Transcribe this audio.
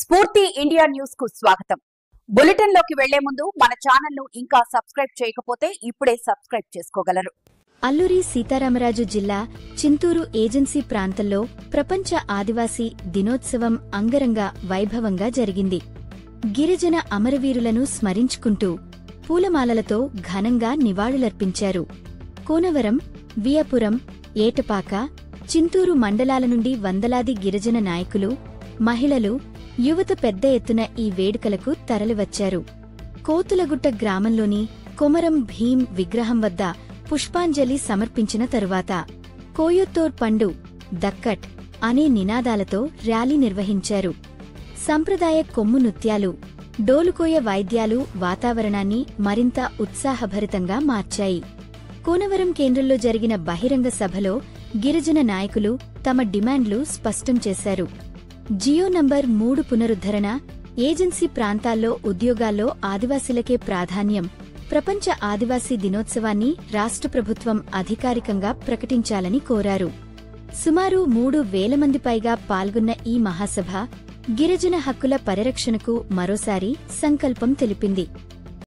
స్ఫూర్తి India news కు స్వాగతం. బులెటిన్ లోకి వెళ్లే ముందు మన ఛానల్ ను ఇంకా సబ్స్క్రైబ్ చేయకపోతే ఇప్పుడే సబ్స్క్రైబ్ చేసుకోగలరు. అల్లూరి సీతారామరాజు జిల్లా చింతూరు ఏజెన్సీ ప్రాంతంలో ప్రపంచ ఆదివాసీ దినోత్సవం అంగరంగ వైభవంగా జరిగింది. గిరిజన అమరవీరులను స్మరించుకుంటూ పూలమాలలతో ఘనంగా నివాళులర్పించారు. కోనవరం, వియపురం, ఏటపాక, చింతూరు మండలాల నుండి వందలాది గిరిజన నాయకులు, మహిళలు, యువత పెద్ద ఎత్తున ఈ వేడుకలకు తరలివచ్చారు. కోతులగుట్ట గ్రామంలోని కొమరం భీం విగ్రహం వద్ద పుష్పాంజలి సమర్పించిన తరువాత కోయొత్తోర్ పండు దక్కట్ అనే నినాదాలతో ర్యాలీ నిర్వహించారు. సంప్రదాయ కొమ్ము నృత్యాలు, డోలుకోయ వాయిద్యాలు వాతావరణాన్ని మరింత ఉత్సాహభరితంగా మార్చాయి. కోనవరం కేంద్రంలో జరిగిన బహిరంగ సభలో గిరిజన నాయకులు తమ డిమాండ్లు స్పష్టం చేశారు. జియో నంబర్ 3 పునరుద్ధరణ, ఏజెన్సీ ప్రాంతాల్లో ఉద్యోగాల్లో ఆదివాసీలకే ప్రాధాన్యం, ప్రపంచ ఆదివాసీ దినోత్సవాన్ని రాష్ట్ర ప్రభుత్వం అధికారికంగా ప్రకటించాలని కోరారు. సుమారు 3,000 మంది పైగా పాల్గొన్న ఈ మహాసభ గిరిజన హక్కుల పరిరక్షణకు మరోసారి సంకల్పం తెలిపింది.